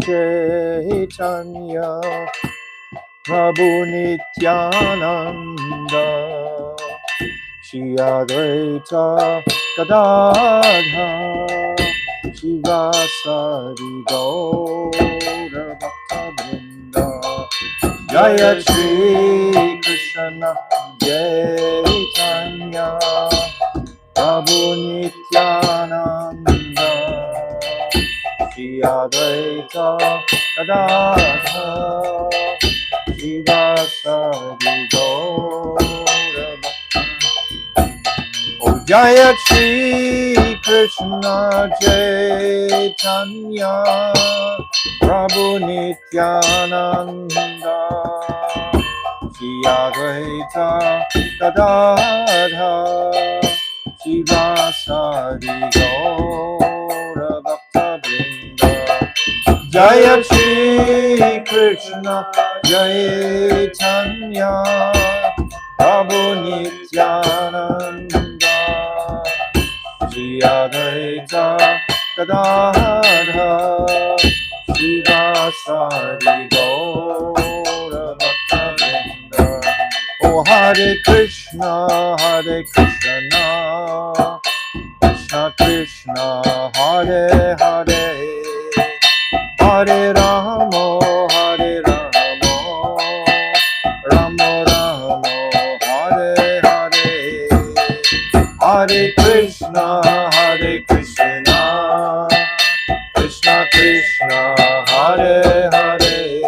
Chaitanya Prabhu Nityananda Shri Advaita Gadadha Shivasari Gaura Bhakta Vrinda Jaya Shri Krishna Chaitanya Prabhu Nityananda Shri Advaita Gadadha Shivasari Gaura Oh Jaya Shri Krishna Chaitanya Prabhu Nityananda Shri Advaita Gadadha Shivasari Gaura Bhakta Vrinda Jaya Shri Krishna Chaitanya Prabhu Nityananda Shri Advaita Gadadha Shivasari Gaura Bhakta Vrinda Oh Hare Krishna Krishna Krishna Hare Hare Hare Rama Rama Rama Hare Hare Hare Krishna Krishna Krishna Krishna Hare Hare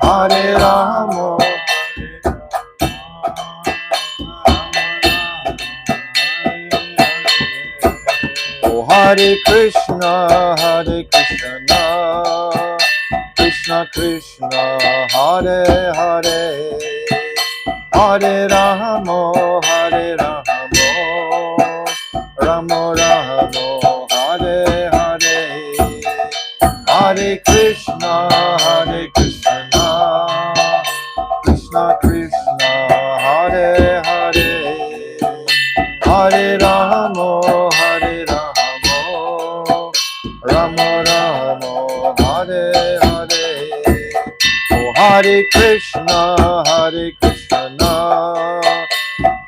Hare Rama Oh Hare Krishna Krishna Krishna Hare Hare Hare Rama Rama Rama Hare Hare Hare Krishna Krishna Krishna Hare Hare Hare Rama Rama Rama Hare Hare Oh Hare Krishna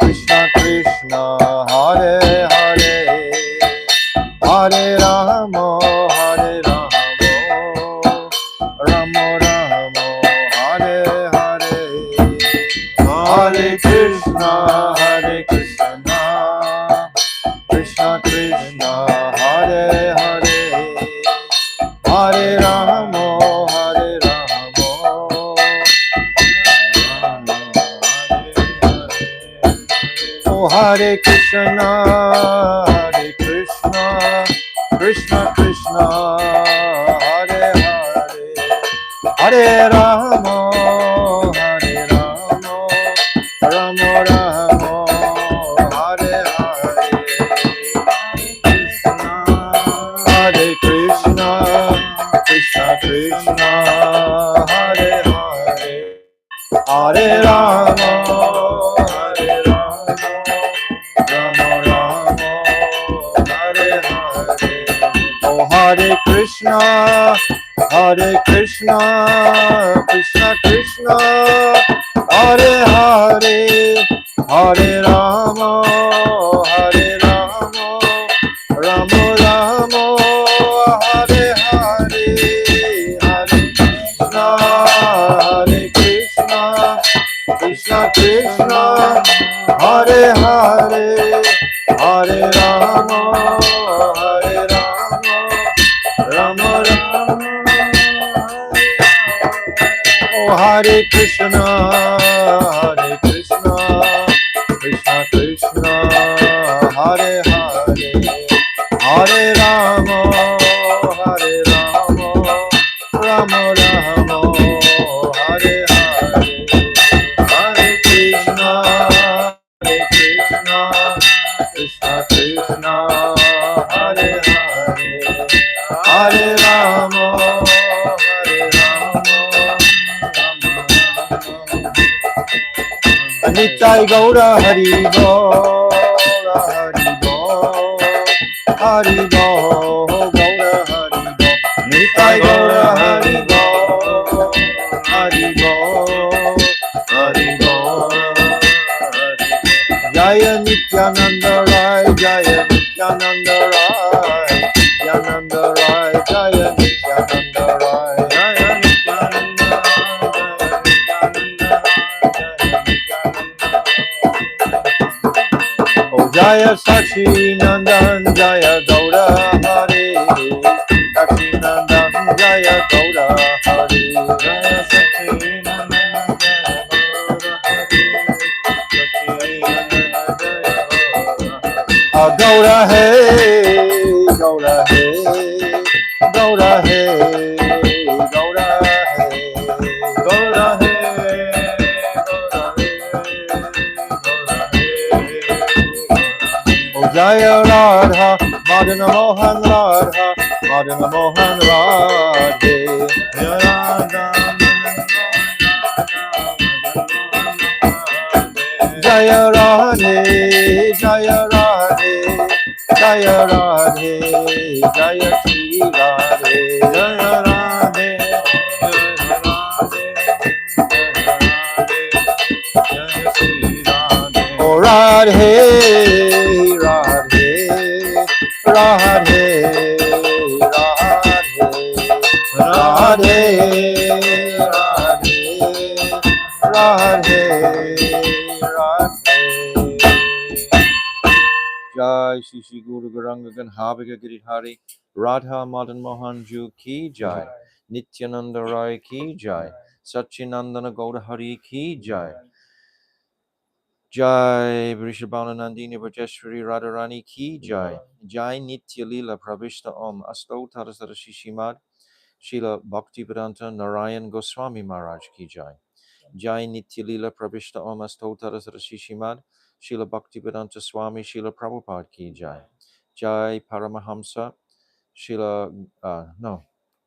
Krishna Krishna Hare Hare Hare Rama Rama Rama Hare Hare Hare Krishna Krishna Krishna Hare Hare Hare Rama Oh Hare Krishna Krishna Krishna Hare Hare Hare Rama Rama Rama Hare Hare Hare Krishna Krishna Krishna Hare Hare Hare Rama Rama Rama Hare Hare Oh Hare Krishna Krishna Krishna Hare Hare Hare Rama Rama Rama Hare Hare Hare Krishna Krishna Krishna Hare Hare Hare Rama Rama Rama Oh Hare Krishna Krishna Krishna Hare Hare Hare Rama Rama Rama Hare Hare Hare Krishna Krishna Krishna Hare Hare Hare Rama Nitai Gaura Hari Bo Hari Bo Gaura Hari Bo Nitai Gaura Gaura Haribo, Haribo, Haribo, Jaya Nityananda Rai, Jaya Nityananda Rai, Nityananda Rai, Jaya Nityananda Rai, Jaya Nityananda Rai, Oh Jaya Sachi Nandan, Jaya Gaura Hari, Sachi Nandan, Jaya Gaura Hari, Jaya Sachi Nandan, Jaya Gaura Hari, Sachi Nandan, Jaya Gaura Hari. Gaura Hey, Gaura Hey, Gaura Hey, Gaura Hey, Gaura Hey, Gaura Hey, Oh Jaya Radha, Madana Mohan Radha, Madana Mohan Radhe, Jaya Radha, Jaya Radhe, Jaya Radhe, Jaya Radhe, Jaya Shri Radhe, Jaya Radhe, Jaya Radhe, Jaya Shri Radhe. Oh Radhe, Radhe, Radhe, Radhe, Radhe, Radhe, Radhe, Jai Shri Shri Guru Garanga Ganhabhika Giridhari Radha Madan Mohan Ju Ki Jai Nityananda Rai Ki Jai Satchinandana Gaudahari Ki Jai Jai Vrishabhana Nandini Vajeshwari Radharani Ki Jai Jai Nitya Lila Pravishta Om Asto Tarasara Shishimad Srila Bhaktivedanta Narayan Goswami Maharaj Ki Jai Jai Nitya Lila Pravishta Om Asto Tarasara Shishimad Srila Bhaktivedanta Swami Srila Prabhupada Ki Jai Jai Paramahamsa Srila no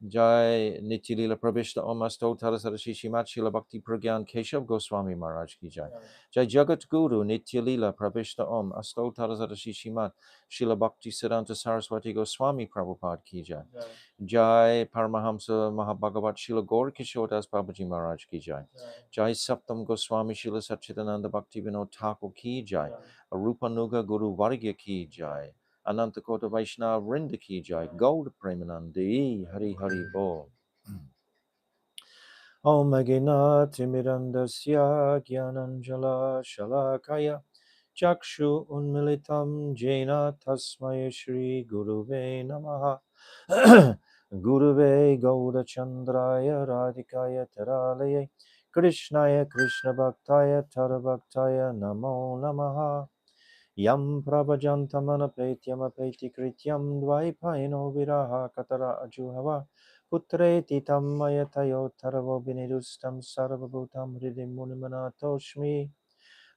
Jai Nityalila Prabhishta Om Asto Tarasara Shishimat Srila Bhakti Pragyan Keshav Goswami Maharaj Ki Jai Jai Jagat Guru Nityalila Prabhishta Om Asto Tarasara Shishimat Srila Bhakti Siddhanta Saraswati Goswami Prabhupada Ki Jai Jai Paramahamsa Mahabhagavat Srila Gaur Kishore Das Babaji Maharaj Ki Jai Jai Saptam Goswami Srila Satchidananda Bhakti Vinod Thakur Ki Jai Arupa Nuga Guru Vargya Ki Jai Ananta Kota Vaishnava Vrinda Ki Jai Gaud Premanandi Hari Hari Bol Om Agena Timirandasya Gyananjala Shalakaya Chakshu Unmilitam Jena Tasmaya Shri Guruve Namaha Guruve Gauda Chandraya Radhikaya Taralaye Krishnaya Krishna Bhaktaya Tarabhaktaya Namo Namaha Yam Prabhajantamanapetyamapeti Krityam Dvaipaino Viraha Katara Ajuhava Putreti Tammayatayo Taravo Binidustam Sarvabhutam Hridim Munimanatoshmi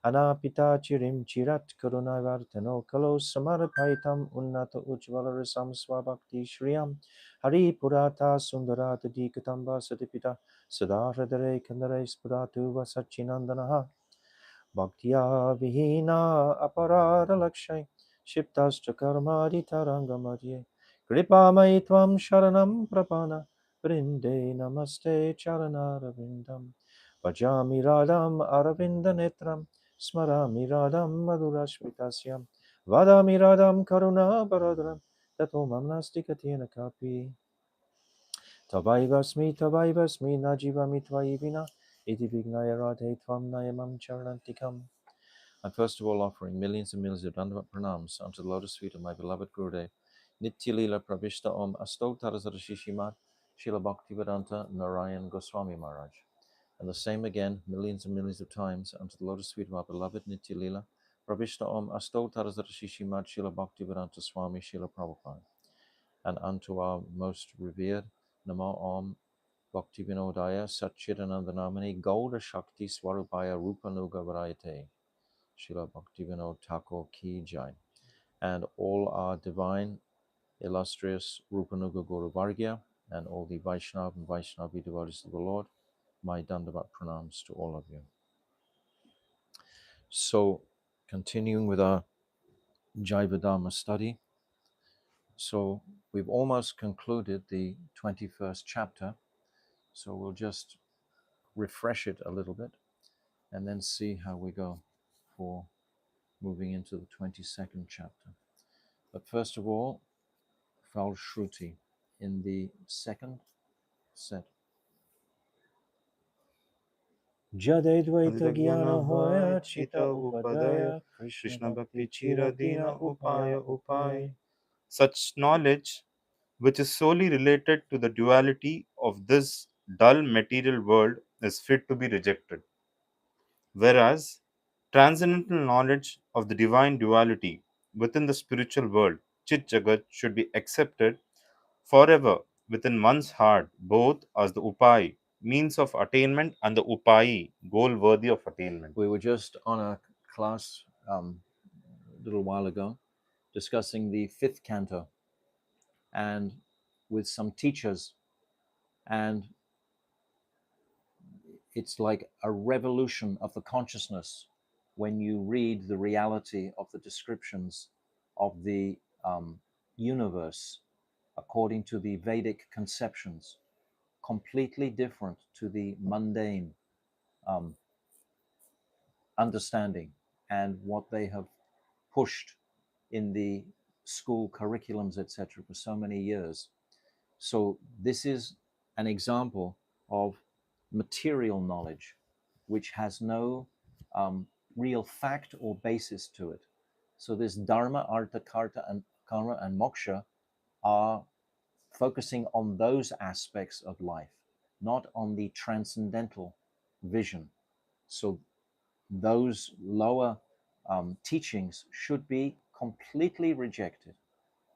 Anapita Chirim Chirat Karunavartano Kalo Samarapaitam Unnata Ujvalarisam Swabhakti Shriyam Hari Purata Sundarata Dikatamba Satipita Sadahradare Kandare Spuratu Vasachinandanaha Bhaktiya Vihina Aparada Lakshay Shiptascha Karmadi Tarangamadye Kripamai Tvam Sharanam Prapana Vrinde Namaste Charanaravindam Bhajami Radham Aravinda Netram Smarami Radham Madhurashmitasyam Vadami Radham Karuna Baradram Tato Mamnastikatena Kapi Tavaivasmi Najivami Tvaivina Iti Vignaya Radhe Tvam Nayamam Charantikam. I'm first of all offering millions and millions of Dandavat pranams unto the lotus feet of my beloved Gurudev, Nitya Lila Prabhishta Om Asto Tarazara Shishimat, Srila Bhaktivedanta Narayan Goswami Maharaj. And the same again, millions and millions of times, unto the lotus feet of our beloved Nitya Lila Prabhishta Om Asto Tarazara Shishimat, Srila Bhaktivedanta Swami Srila Prabhupada. And unto our most revered Namo Om Bhakti Vinodaya Satchidananda Namani Golda Shakti Swarupaya Rupanuga Varayate. Srila Bhaktivinoda Thakur Ki Jai, and all our divine, illustrious Rupanuga Guru Vargya, and all the Vaishnava and Vaishnavi devotees of the Lord, my Dandavat pranams to all of you. So, continuing with our Jaiva-Dharma study, So we've almost concluded the 21st chapter. So we'll just refresh it a little bit and then see how we go for moving into the 22nd chapter. But first of all, Falshruti in the second set. Jadedvaita Gyana Hoya Chita Upadaya Krishna Bhakti Chiradina Upaya Upaya. Such knowledge, which is solely related to the duality of this dull material world, is fit to be rejected. Whereas transcendental knowledge of the divine duality within the spiritual world, Chit Jagat, should be accepted forever within one's heart, both as the Upai, means of attainment, and the Upai, goal worthy of attainment. We were just on a class a little while ago discussing the fifth canto and with some teachers, and it's like a revolution of the consciousness when you read the reality of the descriptions of the universe according to the Vedic conceptions, completely different to the mundane um, understanding and what they have pushed in the school curriculums, etc., for so many years. So this is an example of material knowledge, which has no real fact or basis to it. So this dharma, artha, karma, and moksha are focusing on those aspects of life, not on the transcendental vision. So those lower teachings should be completely rejected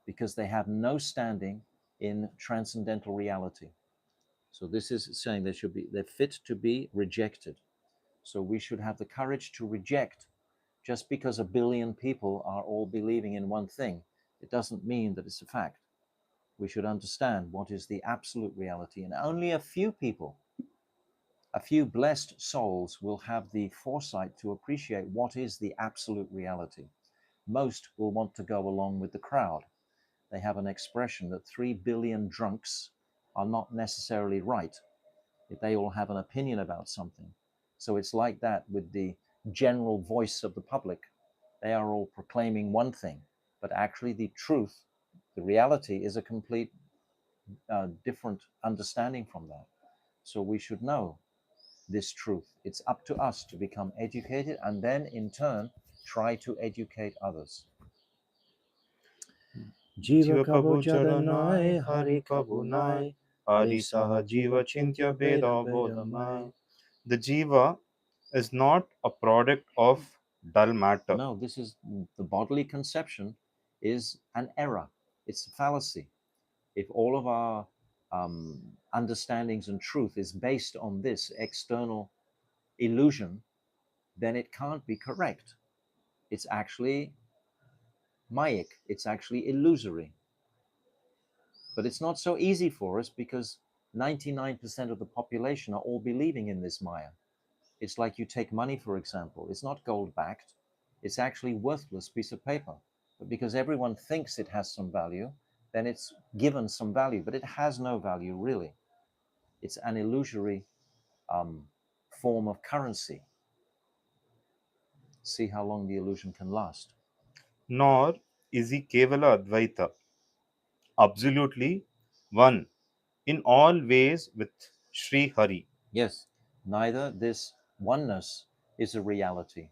because they have no standing in transcendental reality. So this is saying they're fit to be rejected. So we should have the courage to reject. Just because a billion people are all believing in one thing, it doesn't mean that it's a fact. We should understand what is the absolute reality, and only a few people, a few blessed souls, will have the foresight to appreciate what is the absolute reality. Most will want to go along with the crowd. They have an expression that 3 billion drunks are not necessarily right if they all have an opinion about something. So it's like that with the general voice of the public. They are all proclaiming one thing, but actually the truth, the reality, is a complete different understanding from that. So we should know this truth. It's up to us to become educated and then in turn try to educate others. Jiva Jiva Kabo Kabu Jadanai, Jadanai, Hari Hari Kabunai, Kabunai, Hari Hari Saha Saha Jiva Jiva Chintya Chintya Beda Beda Beda Mai. Bodhamai. The Jiva is not a product of dull matter. No, this is the bodily conception is an error. It's a fallacy. If all of our understandings and truth is based on this external illusion, then it can't be correct. It's actually Mayic, it's actually illusory. But it's not so easy for us because 99% of the population are all believing in this Maya. It's like you take money, for example. It's not gold backed, it's actually worthless piece of paper. But because everyone thinks it has some value, then it's given some value, but it has no value really. It's an illusory um, form of currency. See how long the illusion can last. Nor is he Kevala Advaita, absolutely one in all ways with Sri Hari. Yes, neither this oneness is a reality.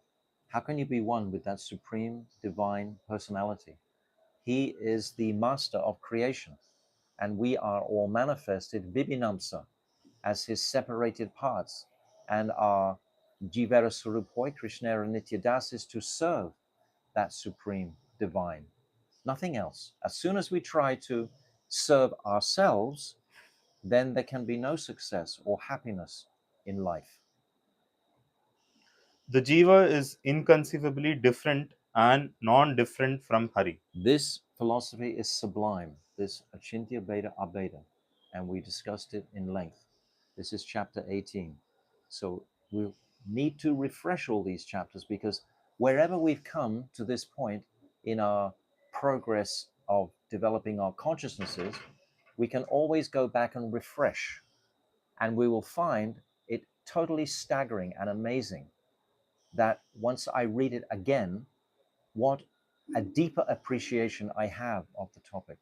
How can you be one with that supreme divine personality? He is the master of creation, and we are all manifested Vibhinamsa as his separated parts, and our Jivara Surupoi, Krishnera Nityadas, is to serve that supreme divine. Nothing else. As soon as we try to serve ourselves, then there can be no success or happiness in life. The Jiva is inconceivably different and non different from Hari. This philosophy is sublime, this Achintya Beta Abheda, and we discussed it in length. This is chapter 18. So we'll need to refresh all these chapters because wherever we've come to this point in our progress of developing our consciousnesses, we can always go back and refresh, and we will find it totally staggering and amazing that once I read it again, what a deeper appreciation I have of the topic.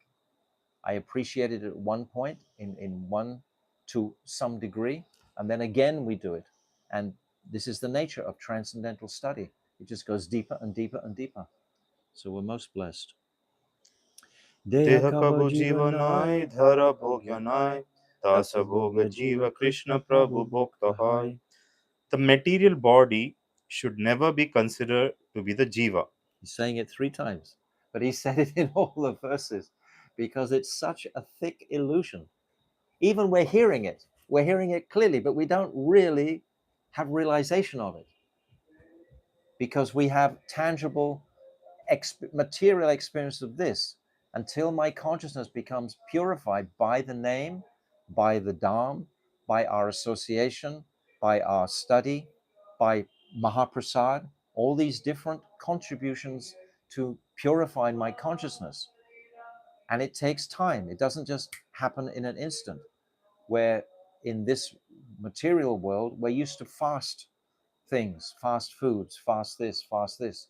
I appreciated it at one point in one to some degree, and then again we do it. And this is the nature of transcendental study. It just goes deeper and deeper and deeper. So we're most blessed. Deha Deha kava Kabu jivanai, Jivanai, dhara Dhara bhogyanai, Bhogyanai, Dasa dasa Bhoga bhoga Jiva jiva Krishna Krishna Prabhu Prabhu Bhokta bhokta Hai. hai. The material body should never be considered to be the Jiva. He's saying it 3 times, but he said it in all the verses because it's such a thick illusion. Even we're hearing it clearly, but we don't really have realization of it because we have tangible material experience of this until my consciousness becomes purified by the name, by the Dham, by our association, by our study, by Mahaprasad, all these different contributions to purify my consciousness. And it takes time. It doesn't just happen in an instant. Where in this material world, we're used to fast things, fast foods, fast this, fast this,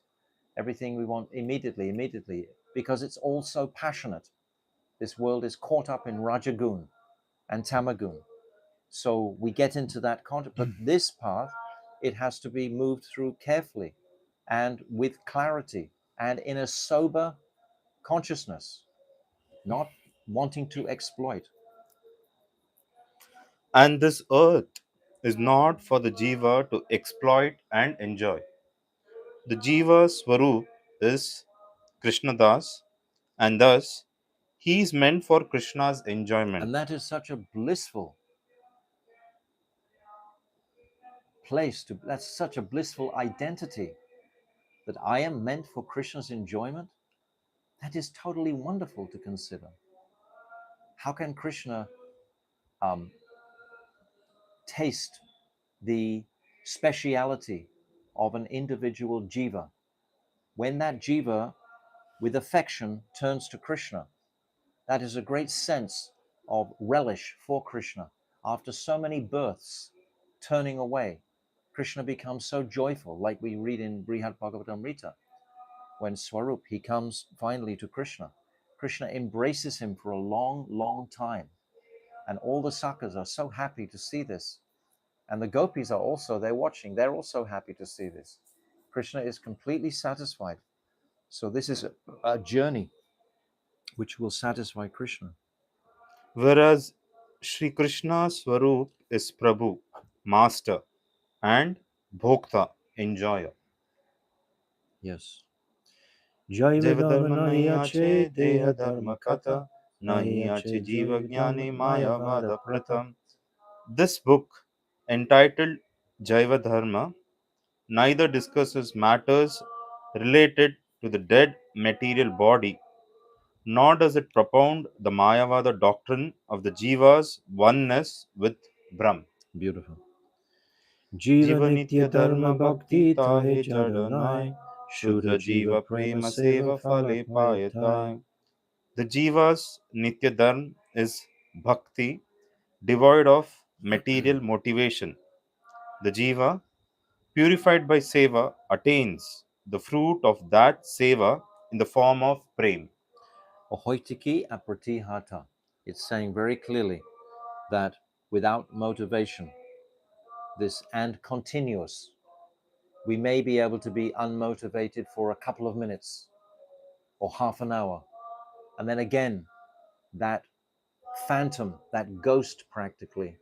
everything we want immediately, because it's all so passionate. This world is caught up in Rajagun and Tamagun. So we get into that context, but this path, it has to be moved through carefully and with clarity and in a sober consciousness, not wanting to exploit. And this earth is not for the Jiva to exploit and enjoy. The Jiva Swarup is Krishna Das, and thus he is meant for Krishna's enjoyment. And that is such a blissful place to, that's such a blissful identity that I am meant for Krishna's enjoyment. That is totally wonderful to consider. How can Krishna um, taste the speciality of an individual jiva when that jiva with affection turns to Krishna? That is a great sense of relish for Krishna. After so many births turning away, Krishna becomes so joyful, like we read in Brihad Bhagavatamrita. When Swarup, he comes finally to Krishna. Krishna embraces him for a long, long time. And all the sakhas are so happy to see this. And the gopis are also, they're watching, they're also happy to see this. Krishna is completely satisfied. So this is a journey which will satisfy Krishna. Whereas Sri Krishna Swarup is Prabhu, Master, and Bhokta, enjoyer. Yes. Jaiva-Dharma Jaiva-Dharma nahi nahi ache, ache, deha Deha dharma Dharma kata, Katha, nahi nahi ache ache Jiva Jaiva-Dharma Jnani mayavada Mayavada prata. Pratam. This book, entitled Jaiva Dharma, neither discusses matters related to the dead material body, nor does it propound the Mayavada doctrine of the Jiva's oneness with Brahm. Beautiful. Jiva Jiva nitya Nitya dharma Dharma bhakti Bhakti tahe Tahe jadonai, Jadanai, Shudra Shudra jiva Jiva prema Prema seva Seva phala Phale payatai. Payatai. The Jiva's Nitya Dharma is Bhakti, devoid of material motivation. The Jiva, purified by Seva, attains the fruit of that Seva in the form of Prem. Ahoitiki apratihata. It's saying very clearly that without motivation, this and continuous, we may be able to be unmotivated for a couple of minutes or half an hour. And then again, that phantom, that ghost practically,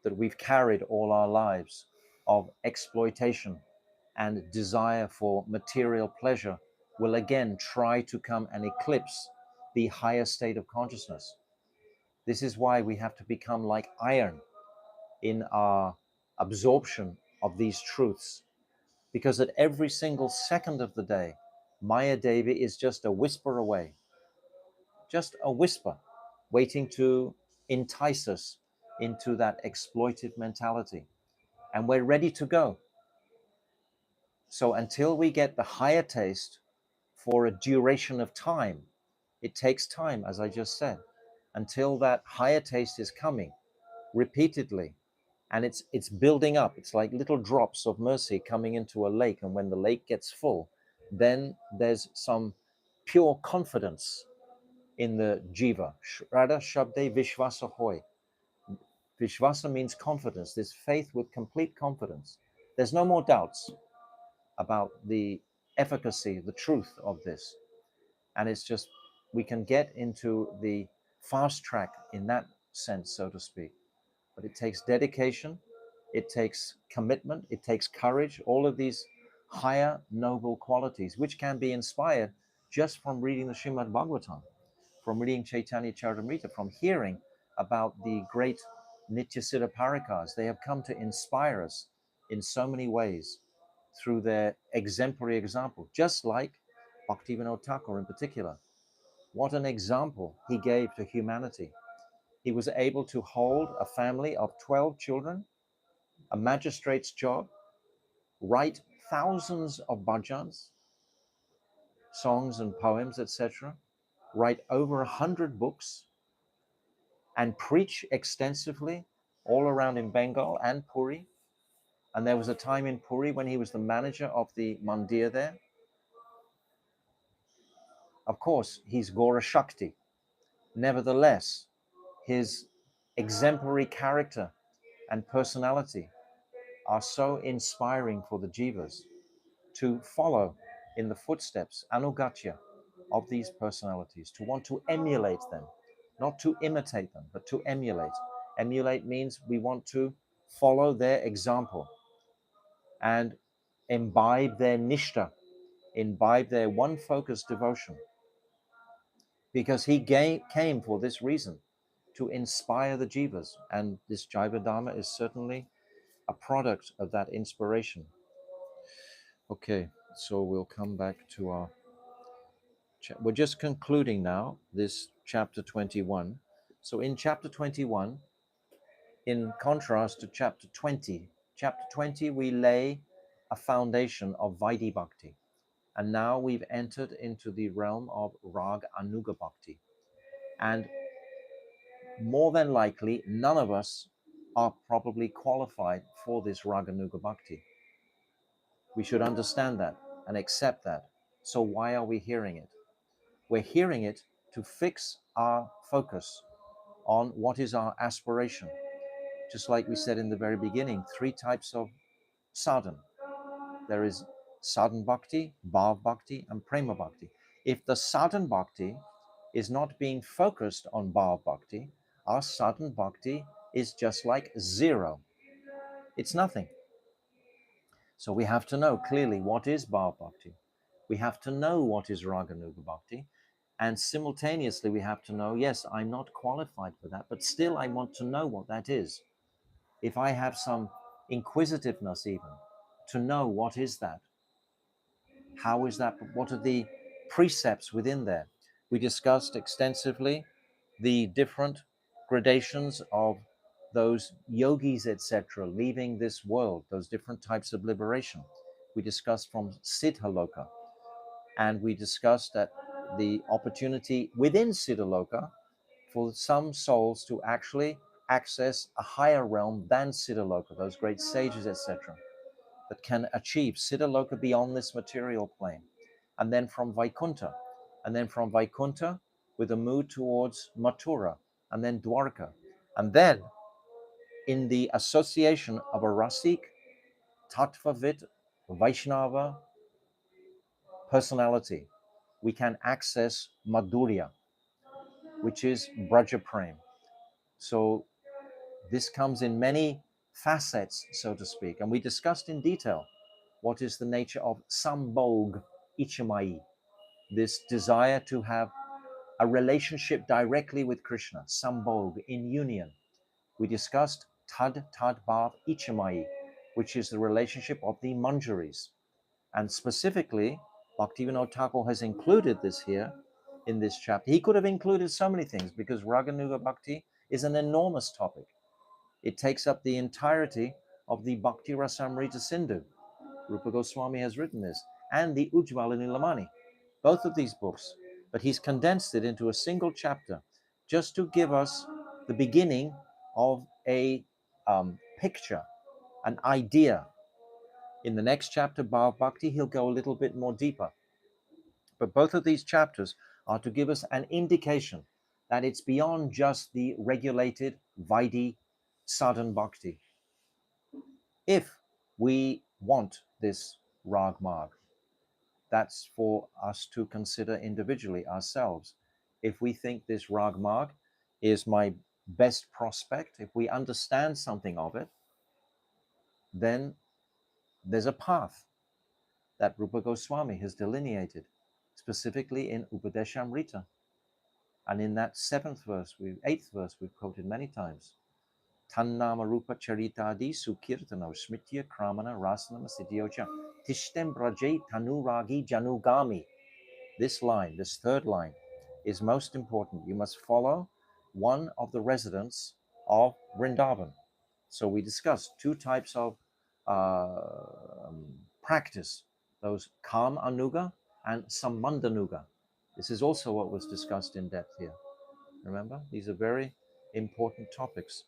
that we've carried all our lives of exploitation and desire for material pleasure will again try to come and eclipse the higher state of consciousness. This is why we have to become like iron in our absorption of these truths, because at every single second of the day, Maya Devi is just a whisper away, just a whisper, waiting to entice us into that exploitive mentality. And we're ready to go. So until we get the higher taste for a duration of time, It takes time, as I just said, until that higher taste is coming repeatedly, and it's building up. It's like little drops of mercy coming into a lake, and when the lake gets full, then there's some pure confidence in the jiva. Shraddha Shabde Vishvasa Hoy. Vishvasa means confidence, this faith with complete confidence. There's no more doubts about the efficacy, the truth of this. And it's just, we can get into the fast track in that sense, so to speak. But it takes dedication, it takes commitment, it takes courage, all of these higher noble qualities, which can be inspired just from reading the Srimad Bhagavatam, from reading Chaitanya Charitamrita, from hearing about the great Nityasiddha Parikas. They have come to inspire us in so many ways through their exemplary example, just like Bhaktivinoda Thakur in particular. What an example he gave to humanity. He was able to hold a family of 12 children, a magistrate's job, write thousands of bhajans, songs and poems, etc., write over 100 books, and preach extensively all around in Bengal and Puri. And there was a time in Puri when he was the manager of the mandir there. Of course, he's Gaura Shakti. Nevertheless, his exemplary character and personality are so inspiring for the jivas to follow in the footsteps, anugatya, of these personalities, to want to emulate them, not to imitate them, but to emulate. Emulate means we want to follow their example and imbibe their nishta, imbibe their one focused devotion, because he came for this reason, to inspire the jivas, and this Jaiva-Dharma is certainly a product of that inspiration. Okay, so we'll come back to our we're just concluding now this chapter 21. So in chapter 21, in contrast to chapter 20 we lay a foundation of Vaidhi Bhakti, and now we've entered into the realm of Rag Anuga Bhakti. And more than likely, none of us are probably qualified for this Rag Anuga Bhakti. We should understand that and accept that. So why are we hearing it? We're hearing it to fix our focus on what is our aspiration. Just like we said in the very beginning, 3 types of sadhan. There is sadhan bhakti, bhav bhakti, and prema bhakti. If the sadhan bhakti is not being focused on bhav bhakti, our sadhan bhakti is just like zero. It's nothing. So we have to know clearly what is bhav bhakti. We have to know what is raganuga bhakti. And simultaneously, we have to know, yes, I'm not qualified for that, but still I want to know what that is. If I have some inquisitiveness even, to know what is that? How is that? What are the precepts within there? We discussed extensively the different gradations of those yogis, etc., leaving this world, those different types of liberation. We discussed from Siddhaloka, and we discussed that the opportunity within Siddhaloka for some souls to actually access a higher realm than Siddhaloka, those great sages, etc., that can achieve Siddhaloka beyond this material plane. And then from Vaikuntha, and then from Vaikuntha with a move towards Mathura, and then Dwarka. And then in the association of a Rasik, Tattvavit, Vaishnava personality, we can access Madhurya, which is Braja Prem. So this comes in many facets, so to speak. And we discussed in detail what is the nature of Sambhog Ichamai, this desire to have a relationship directly with Krishna, Sambhog, in union. We discussed Tad Bhav Ichamai, which is the relationship of the Manjaris. And specifically, Bhaktivinoda Thakur has included this here in this chapter. He could have included so many things because Raganuga Bhakti is an enormous topic. It takes up the entirety of the Bhakti Rasamrita Sindhu. Rupa Goswami has written this, and the Ujjvala Nilamani, both of these books. but he's condensed it into a single chapter just to give us the beginning of a picture, an idea. In the next chapter, Bhav Bhakti, he'll go a little bit more deeper. But both of these chapters are to give us an indication that it's beyond just the regulated Vaidhi sadhan bhakti. If we want this rag marg, that's for us to consider individually ourselves. If we think this rag marg is my best prospect, if we understand something of it, then there's a path that Rupa Goswami has delineated, specifically in Upadeshamrita. And in that eighth verse, we've quoted many times. Tannama Rupa Charitadi Sukirtano Smitya Kramana Rasanama Siddhyocha Tishtem Braje Tanuragi Janugami. This line, this third line, is most important. You must follow one of the residents of Vrindavan. So we discussed two types of practice, those Kam Anuga and Sambandanuga. This is also what was discussed in depth here. Remember, these are very important topics.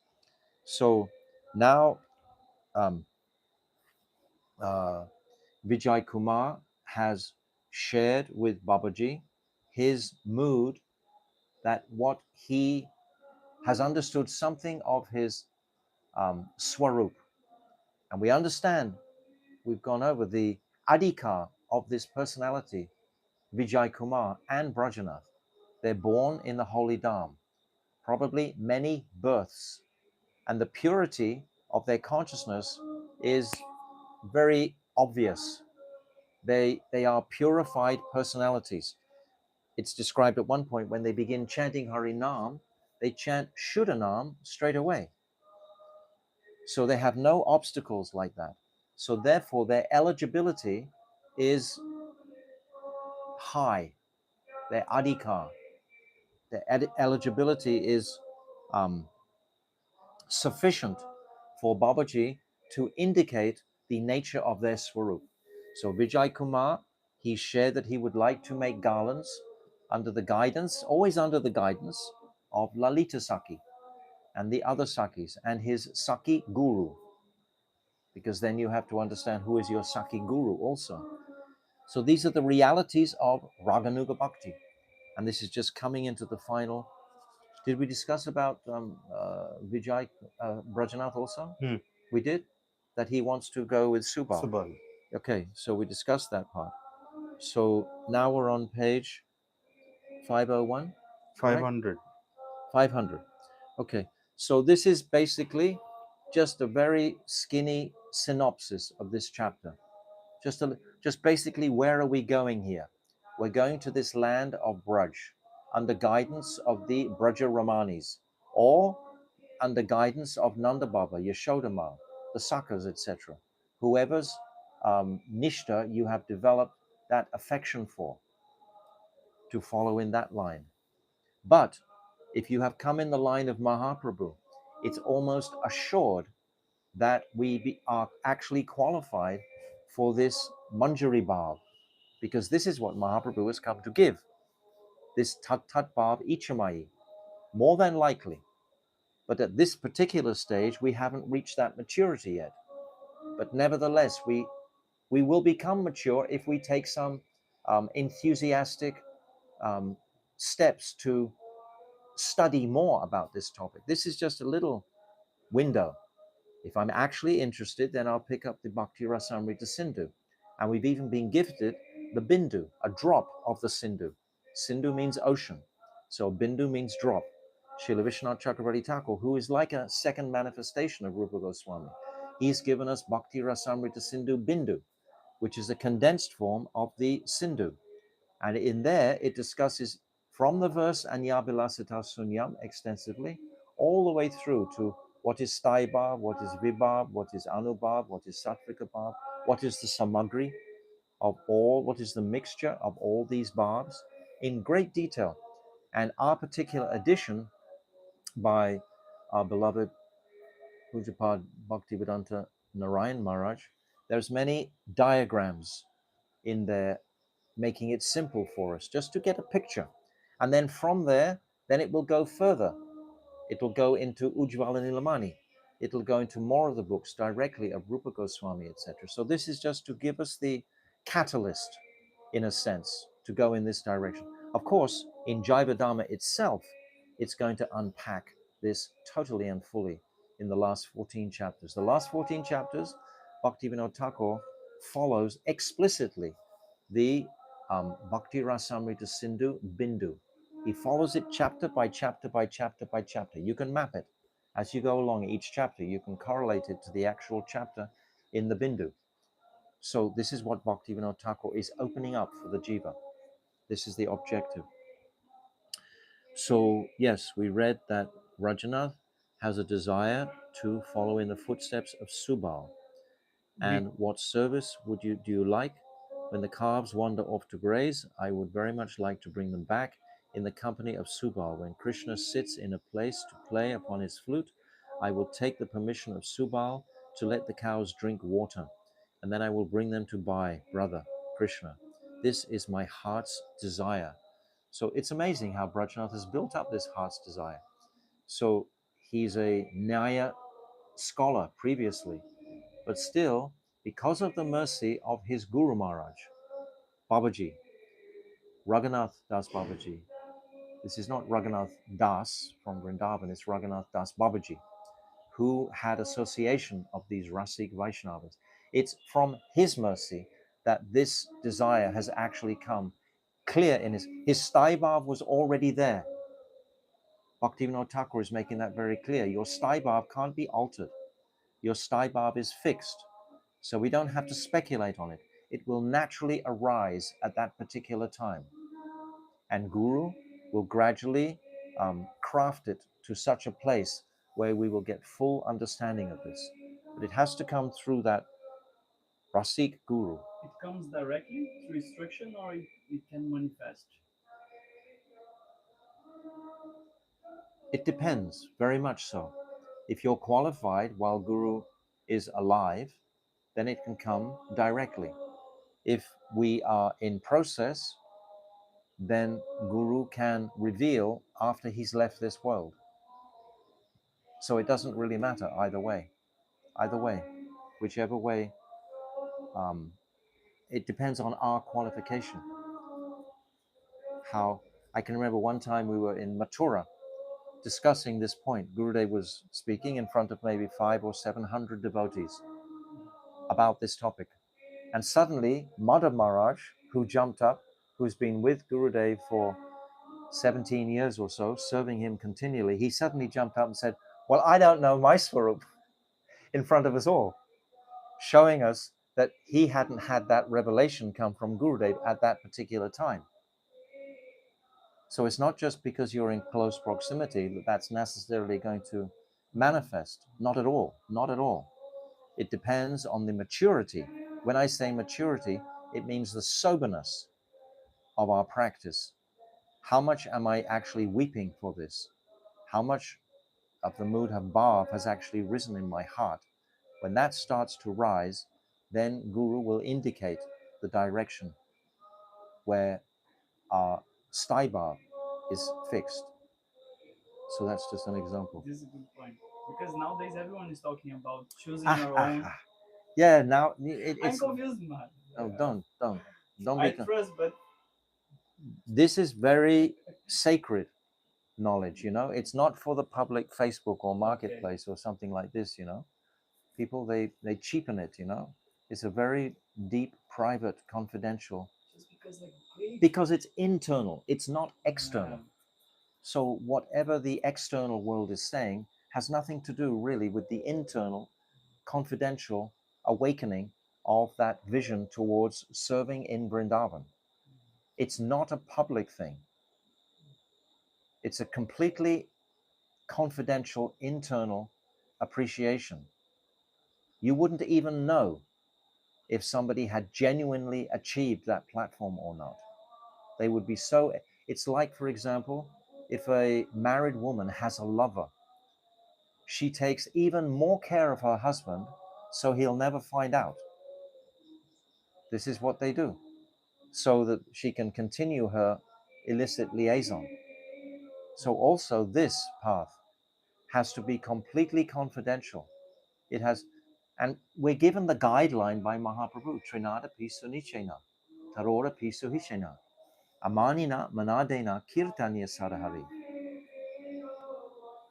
So now um, uh, Vijay Kumar has shared with Babaji his mood, that what he has understood something of his Swarup. And we understand, we've gone over the adhikar of this personality, Vijay Kumar and Brajanath. They're born in the holy Dham, probably many births, and the purity of their consciousness is very obvious. They are purified personalities. It's described at one point when they begin chanting Harinam, they chant Shuddhanam straight away. So they have no obstacles like that. So therefore, their eligibility is high. Their adhikar, their eligibility is um, sufficient for Babaji to indicate the nature of their swarup. So Vijay Kumar, he shared that he would like to make garlands under the guidance, always under the guidance of Lalita Saki and the other Sakis and his Saki Guru, because then you have to understand who is your Saki Guru also. So these are the realities of Raganuga Bhakti. And this is just coming into the final. Did we discuss about Vijay Brajanath also? Hmm. We did? That he wants to go with Subal. Subal. Okay, so we discussed that part. So now we're on page 501, correct? 500. 500. Okay, so this is basically just a very skinny synopsis of this chapter. Just basically, where are we going here? We're going to this land of Braj under guidance of the Braja Ramanis, or under guidance of Nanda Baba, Yashoda, the Sakas, etc. Whoever's nishta you have developed that affection for, to follow in that line. But if you have come in the line of Mahaprabhu, it's almost assured that are actually qualified for this Manjari Bhav, because this is what Mahaprabhu has come to give, this Tat Tat Bhav Ichamai, more than likely. But at this particular stage, we haven't reached that maturity yet. But nevertheless, we will become mature if we take some enthusiastic um, steps to study more about this topic. This is just a little window. If I'm actually interested, then I'll pick up the Bhakti Rasamrita Sindhu. And we've even been gifted the Bindu, a drop of the Sindhu. Sindhu means ocean. So Bindu means drop. Srila Vishwanath Chakravarti Thakur, who is like a second manifestation of Rupa Goswami, he's given us Bhakti Rasamrita Sindhu Bindu, which is a condensed form of the Sindhu. And in there, it discusses from the verse Anyabilasita Sunyam extensively, all the way through to what is Staibhav, what is Vibhav, what is Anubhav, what is Sattvika Bhav, what is the Samagri of all, what is the mixture of all these bhavs in great detail. And our particular edition by our beloved Pujapad Bhaktivedanta Narayan Maharaj, there's many diagrams in there making it simple for us just to get a picture. And then from there, then it will go further. It will go into Ujjvala Nilamani. It will go into more of the books directly of Rupa Goswami, etc. So this is just to give us the catalyst, in a sense, to go in this direction. Of course, in Jaiva-Dharma itself, it's going to unpack this totally and fully in the last 14 chapters. The last 14 chapters, Bhaktivinoda Thakur follows explicitly the Bhakti Rasamrita Sindhu Bindu. He follows it chapter by chapter by chapter by chapter. You can map it as you go along each chapter. You can correlate it to the actual chapter in the Bindu. So this is what Bhaktivinoda Thakur is opening up for the jiva. This is the objective. So yes, we read that Rajanath has a desire to follow in the footsteps of Subal. And what service do you like? When the calves wander off to graze, I would very much like to bring them back in the company of Subal. When Krishna sits in a place to play upon his flute, I will take the permission of Subal to let the cows drink water, and then I will bring them to buy, brother Krishna. This is my heart's desire. So it's amazing how Brajnath has built up this heart's desire. So he's a Nyaya scholar previously, but still, because of the mercy of his Guru Maharaj, Babaji, Raghunath Das Babaji. This is not Raghunath Das from Vrindavan, it's Raghunath Das Babaji, who had association of these Rasik Vaishnavas. It's from his mercy that this desire has actually come clear in his Staibhav was already there. Bhaktivinoda Thakur is making that very clear. Your Staibhav can't be altered. Your Staibhav is fixed. So we don't have to speculate on it. It will naturally arise at that particular time. And Guru will gradually craft it to such a place where we will get full understanding of this. But it has to come through that Rasik Guru. It comes directly through instruction, or it can manifest. It depends, very much so. If you're qualified while Guru is alive, then it can come directly. If we are in process, then Guru can reveal after he's left this world. So it doesn't really matter either way. Either way, whichever way, it depends on our qualification. How I can remember one time we were in Mathura discussing this point. Gurudev was speaking in front of maybe 500 or 700 devotees about this topic. And suddenly, Madhav Maharaj, who jumped up, who's been with Gurudev for 17 years or so, serving him continually, he suddenly jumped up and said, well, I don't know my Swarup, in front of us all, showing us that he hadn't had that revelation come from Gurudev at that particular time. So it's not just because you're in close proximity that that's necessarily going to manifest. Not at all. Not at all. It depends on the maturity. When I say maturity, it means the soberness of our practice. How much am I actually weeping for this? How much of the mood of bhav has actually risen in my heart? When that starts to rise, then Guru will indicate the direction where our staibhav is fixed. So that's just an example. This is a good point, because nowadays everyone is talking about choosing your own. Yeah, now I'm it's. confused, man. Oh, don't I be. trust, but This is very sacred knowledge. It's not for the public Facebook or marketplace or something like this. People they cheapen it. It's a very deep, private, confidential. just because like Because it's internal. It's not external. So whatever the external world is saying has nothing to do really with the internal, confidential awakening of that vision towards serving in Vrindavan. It's not a public thing. It's a completely confidential, internal appreciation. You wouldn't even know if somebody had genuinely achieved that platform or not. They would be so. It's like, for example, if a married woman has a lover, she takes even more care of her husband so he'll never find out. This is what they do. so that she can continue her illicit liaison. So also this path has to be completely confidential. It has, and we're given the guideline by Mahaprabhu, Trinada Pisu Nichena, Tarora Pisu Hishena, Amanina Manadena Kirtanya Sarahari.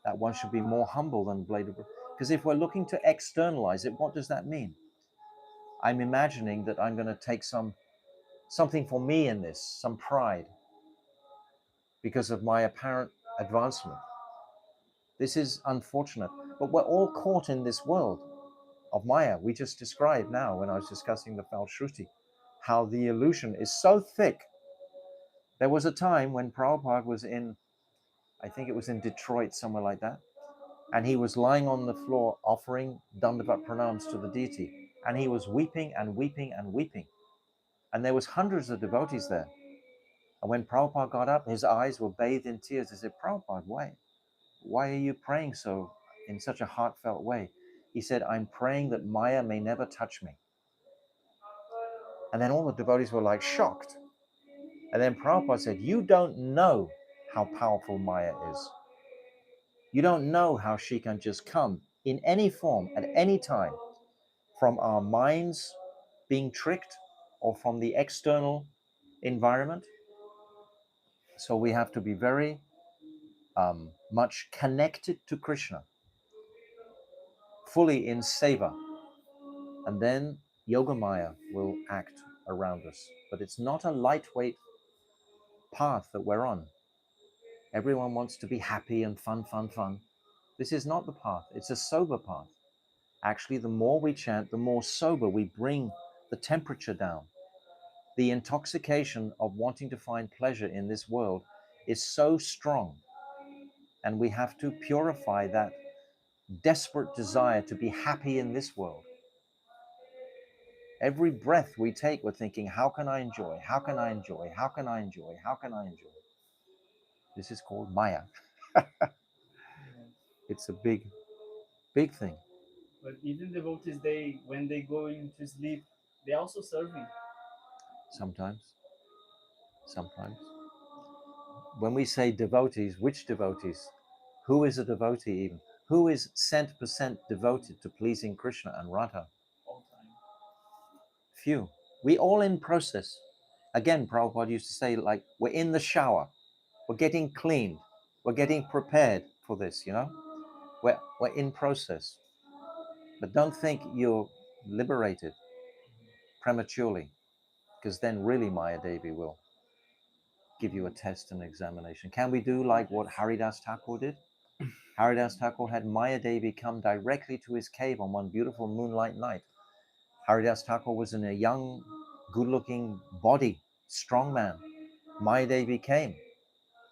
That one should be more humble than blade of. Because if we're looking to externalize it, what does that mean? I'm imagining that I'm going to take something for me in this, some pride, because of my apparent advancement. This is unfortunate, but we're all caught in this world of Maya. We just described now when I was discussing the Falshruti, how the illusion is so thick. There was a time when Prabhupada was in, I think it was in Detroit, somewhere like that, and he was lying on the floor offering Dandavat pranams to the deity, and he was weeping and weeping and weeping. And there was hundreds of devotees there. And when Prabhupada got up, his eyes were bathed in tears. He said, Prabhupada, why are you praying so in such a heartfelt way? He said, I'm praying that Maya may never touch me. And then all the devotees were like shocked. And then Prabhupada said, you don't know how powerful Maya is. You don't know how she can just come in any form at any time, from our minds being tricked or from the external environment. So we have to be very much connected to Krishna, fully in seva, and then Yogamaya will act around us. But it's not a lightweight path that we're on. Everyone wants to be happy and fun, fun, fun. This is not the path. It's a sober path. Actually, the more we chant, the more sober we bring the temperature down. The intoxication of wanting to find pleasure in this world is so strong, and we have to purify that desperate desire to be happy in this world. Every breath we take, we're thinking, how can I enjoy? How can I enjoy? How can I enjoy? How can I enjoy? This is called Maya. It's a big, big thing. But even devotees, they when they go into sleep, they also serving. Sometimes. When we say devotees, which devotees? Who is a devotee even? Who is 100% devoted to pleasing Krishna and Radha? All time. Few. We all in process. Again, Prabhupada used to say, like, we're in the shower, we're getting cleaned, we're getting prepared for this, you know? We're in process. But don't think you're liberated prematurely, because then really Maya Devi will give you a test and examination. Can we do like what Haridas Thakur did? Haridas Thakur had Maya Devi come directly to his cave on one beautiful moonlight night. Haridas Thakur was in a young, good-looking body, strong man. Maya Devi came,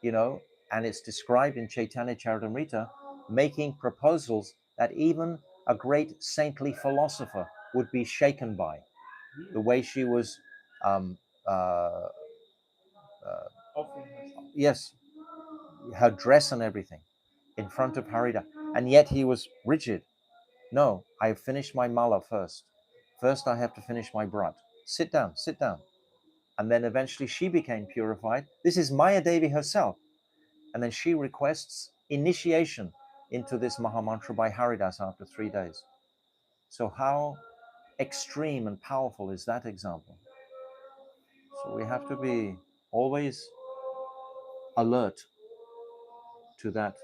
you know, and it's described in Chaitanya Charitamrita, making proposals that even a great saintly philosopher would be shaken by. The way she was, Offering herself. yes, her dress and everything in front of Harida. And yet he was rigid. No, I have finished my mala first. First, I have to finish my brat. Sit down, sit down. And then eventually she became purified. This is Maya Devi herself. And then she requests initiation into this Mahamantra by Haridas after 3 days. So how extreme and powerful is that example? So we have to be always alert to that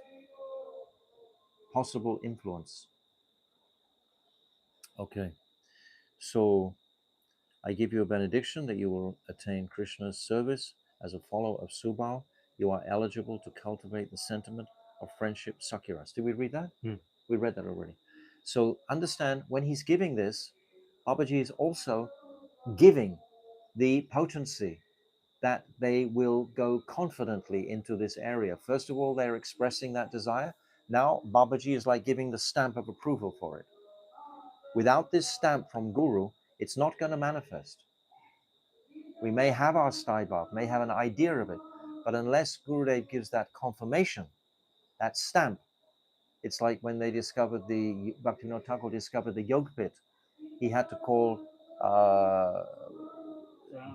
possible influence. Okay, so I give you a benediction that you will attain Krishna's service as a follower of Subal. You are eligible to cultivate the sentiment of friendship, Sakiras. Did we read that? We read that already. So understand, when he's giving this, Babaji is also giving the potency that they will go confidently into this area. First of all, they're expressing that desire. Now, Babaji is like giving the stamp of approval for it. Without this stamp from Guru, it's not going to manifest. We may have our staibab, may have an idea of it, but unless Gurudev gives that confirmation, that stamp, it's like when they discovered Bhaktivinoda Thakur discovered the Yog Pit. He had to call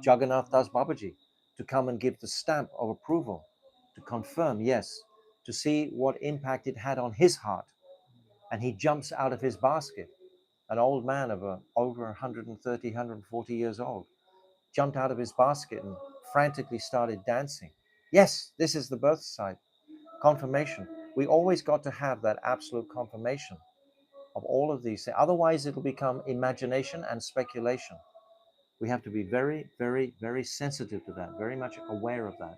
Jagannath Das Babaji, to come and give the stamp of approval, to confirm, yes, to see what impact it had on his heart. And he jumps out of his basket, an old man of over 130, 140 years old, jumped out of his basket and frantically started dancing. Yes, this is the birth site, confirmation. We always got to have that absolute confirmation of all of these things. Otherwise, it'll become imagination and speculation. We have to be very, very, very sensitive to that, very much aware of that.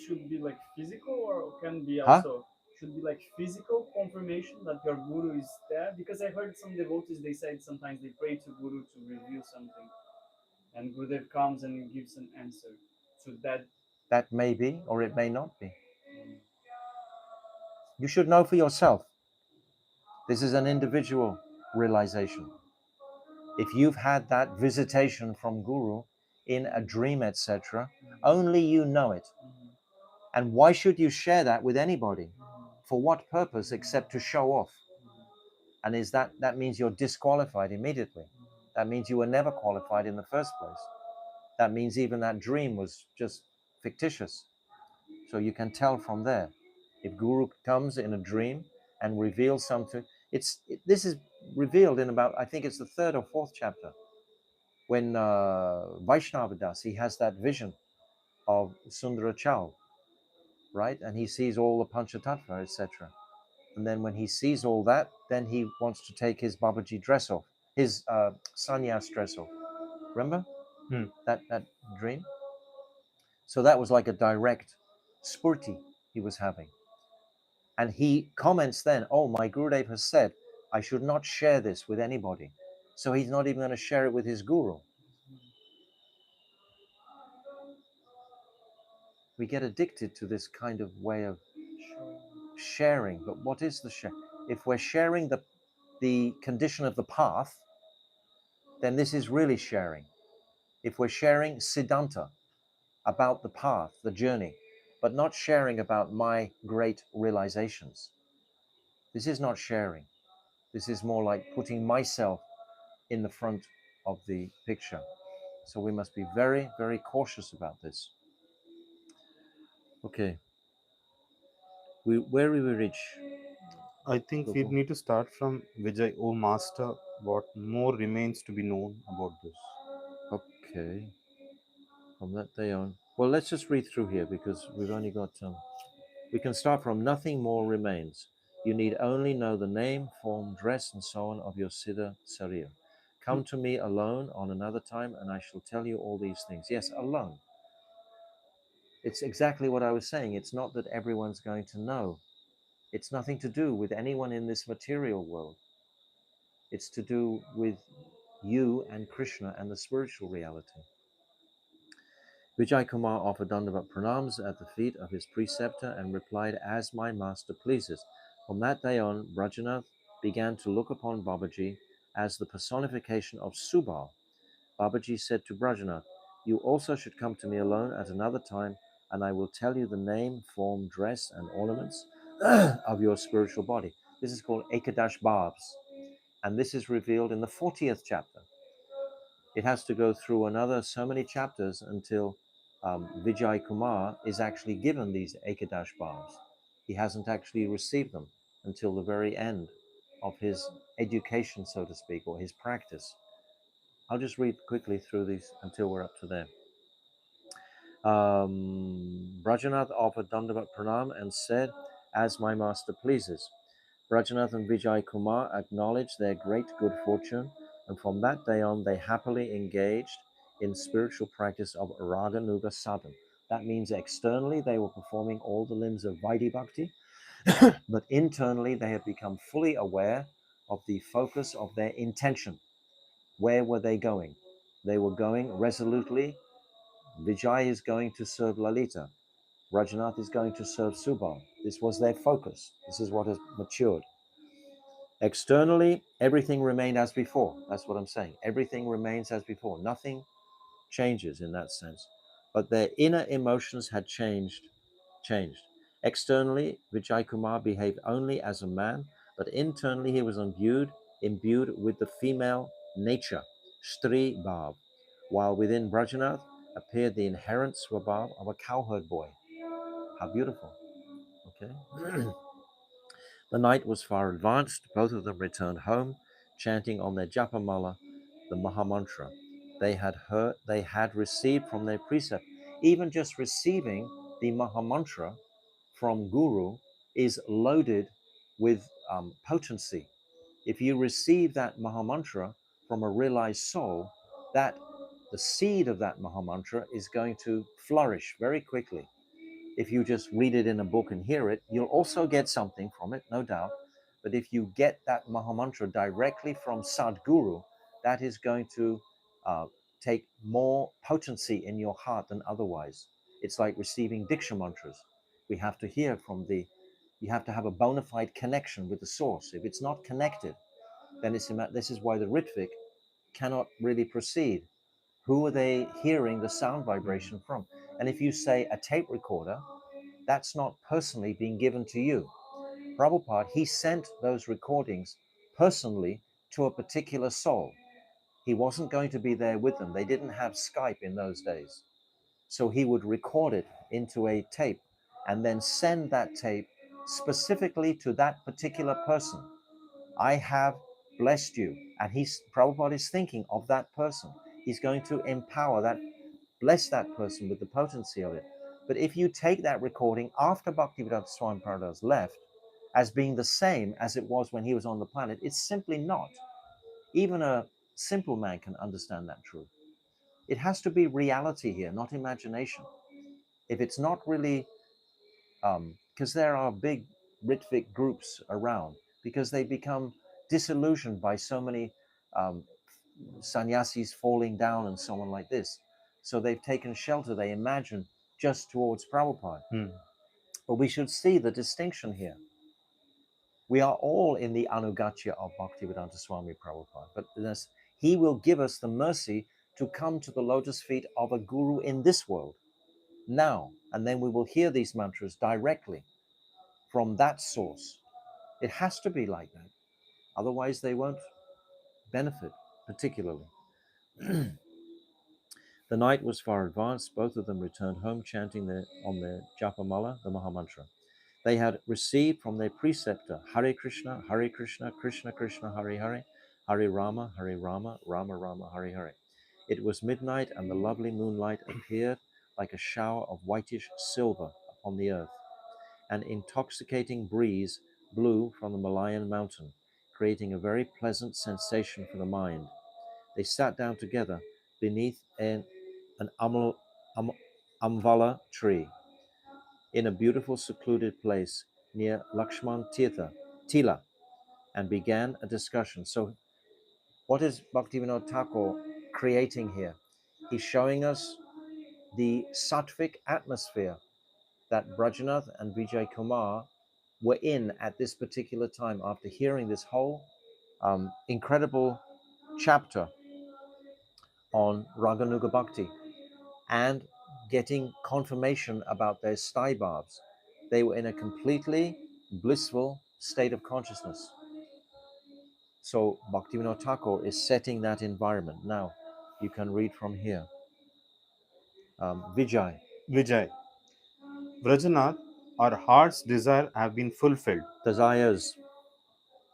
Should be like physical, or can be Huh? also should be like physical confirmation that your guru is there? Because I heard some devotees, they said sometimes they pray to guru to reveal something, and Gurudev comes and gives an answer. So that That may be, or it may not be. You should know for yourself. This is an individual realization. If you've had that visitation from Guru in a dream, etc., only you know it. And why should you share that with anybody? For what purpose except to show off? And is that means you're disqualified immediately. That means you were never qualified in the first place. That means even that dream was just fictitious. So you can tell from there. If Guru comes in a dream and reveals something, this is revealed in about, I think it's the third or fourth chapter, when Vaishnava Das, he has that vision of Sundara Chal, right? And he sees all the Panchatattva, etc. And then when he sees all that, then he wants to take his Babaji dress off, his sannyas dress off. Remember Hmm. that dream? So that was like a direct spurti he was having. And he comments then, oh, my Gurudev has said, I should not share this with anybody. So he's not even going to share it with his guru. We get addicted to this kind of way of sharing. But what is the share? If we're sharing the condition of the path, then this is really sharing. If we're sharing siddhanta about the path, the journey, but not sharing about my great realizations, this is not sharing. This is more like putting myself in the front of the picture. So we must be very, very cautious about this. Okay. Where will we reach? I think we need to start from Vijay. O Master, what more remains to be known about this? Okay. From that day on. Well, let's just read through here because we've only got. We can start from nothing more remains. You need only know the name, form, dress, and so on of your Siddha Sarir. Come to me alone on another time, and I shall tell you all these things. Yes, alone. It's exactly what I was saying. It's not that everyone's going to know. It's nothing to do with anyone in this material world. It's to do with you and Krishna and the spiritual reality. Vijay Kumar offered Dandavat pranams at the feet of his preceptor and replied, as my master pleases. From that day on, Brajanath began to look upon Babaji as the personification of Subal. Babaji said to Brajanath, you also should come to me alone at another time, and I will tell you the name, form, dress, and ornaments of your spiritual body. This is called Ekadash Bhavs, and this is revealed in the 40th chapter. It has to go through another so many chapters until Vijay Kumar is actually given these Ekadash Bhavs. He hasn't actually received them until the very end of his education, so to speak, or his practice. I'll just read quickly through these until we're up to there. Brajanath offered Dandavat Pranam and said, as my master pleases. Brajanath and Vijay Kumar acknowledged their great good fortune, and from that day on they happily engaged in spiritual practice of Raganuga Sadhan. That means externally they were performing all the limbs of Vaidhi Bhakti, but internally they had become fully aware of the focus of their intention. Where were they going? They were going resolutely. Vijay is going to serve Lalita. Rajanath is going to serve Subal. This was their focus. This is what has matured. Externally, everything remained as before. That's what I'm saying. Everything remains as before. Nothing changes in that sense. But their inner emotions had changed. Externally, Vijay Kumar behaved only as a man, but internally he was imbued with the female nature, Stri Bhav, while within Brajanath appeared the inherent swabhav of a cowherd boy. How beautiful. Okay. The night was far advanced. Both of them returned home, chanting on their japamala the Mahamantra. They had received from their precept. Even just receiving the Mahamantra from Guru is loaded with potency. If you receive that Mahamantra from a realized soul, that the seed of that Mahamantra is going to flourish very quickly. If you just read it in a book and hear it, you'll also get something from it, no doubt. But if you get that Mahamantra directly from Sadguru, that is going to uh, take more potency in your heart than otherwise. It's like receiving Diksha mantras. We have to hear from you have to have a bona fide connection with the source. If it's not connected, then this is why the Ritvik cannot really proceed. Who are they hearing the sound vibration from? And if you say a tape recorder, that's not personally being given to you. Prabhupada, he sent those recordings personally to a particular soul. He wasn't going to be there with them. They didn't have Skype in those days. So he would record it into a tape and then send that tape specifically to that particular person. I have blessed you. And Prabhupada is thinking of that person. He's going to empower that, bless that person with the potency of it. But if you take that recording after Bhaktivedanta Swami Prabhupada left as being the same as it was when he was on the planet, it's simply not. Even a simple man can understand that truth. It has to be reality here, not imagination. If it's not really, because there are big Ritvik groups around, because they become disillusioned by so many um, sannyasis falling down and so on like this. So they've taken shelter, they imagine, just towards Prabhupada. But we should see the distinction here. We are all in the anugatya of Bhaktivedanta Swami Prabhupada, but he will give us the mercy to come to the lotus feet of a guru in this world now, and then we will hear these mantras directly from that source. It has to be like that. Otherwise, they won't benefit particularly. The night was far advanced. Both of them returned home, chanting on their japamala, the Mahamantra. They had received from their preceptor, Hare Krishna, Krishna Krishna, Hare Hare, Hare Rama, Rama Rama, Hare Hare. It was midnight, and the lovely moonlight appeared like a shower of whitish silver upon the earth. An intoxicating breeze blew from the Malayan mountain, creating a very pleasant sensation for the mind. They sat down together beneath an amvala tree in a beautiful secluded place near Lakshman Tila, and began a discussion. So what is Bhaktivinoda Thakur creating here? He's showing us the sattvic atmosphere that Brajanath and Vijay Kumar were in at this particular time after hearing this whole incredible chapter on Raganuga Bhakti and getting confirmation about their staibabs. They were in a completely blissful state of consciousness. So Bhaktivinoda Thakur is setting that environment. Now, you can read from here. Vijay. Vijay, Vrajanath, our heart's desire have been fulfilled. Desires,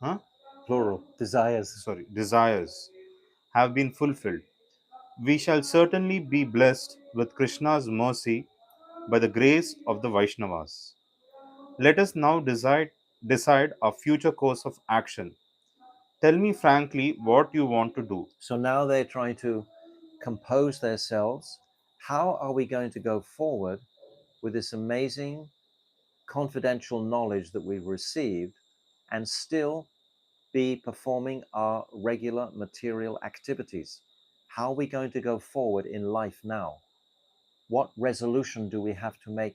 Huh? plural, desires. Sorry, desires have been fulfilled. We shall certainly be blessed with Krishna's mercy by the grace of the Vaishnavas. Let us now decide our future course of action. Tell me frankly what you want to do. So now they're trying to compose themselves. How are we going to go forward with this amazing confidential knowledge that we've received and still be performing our regular material activities? How are we going to go forward in life now? What resolution do we have to make?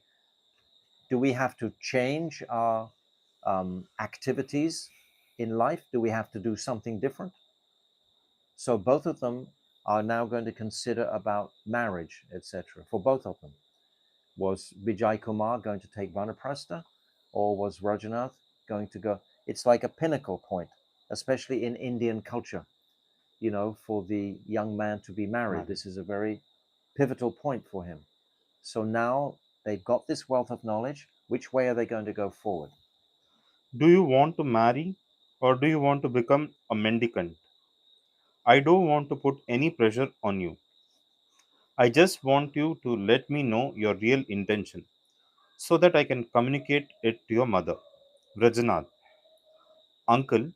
Do we have to change our activities in life? Do we have to do something different? So both of them are now going to consider about marriage, etc. For both of them, was Vijay Kumar going to take Vanaprastha, or was Rajanath going to go? It's like a pinnacle point, especially in Indian culture. for the young man to be married. Married. This is a very pivotal point for him. So now they've got this wealth of knowledge. Which way are they going to go forward? Do you want to marry or do you want to become a mendicant? I don't want to put any pressure on you. I just want you to let me know your real intention so that I can communicate it to your mother. Rajanath, uncle,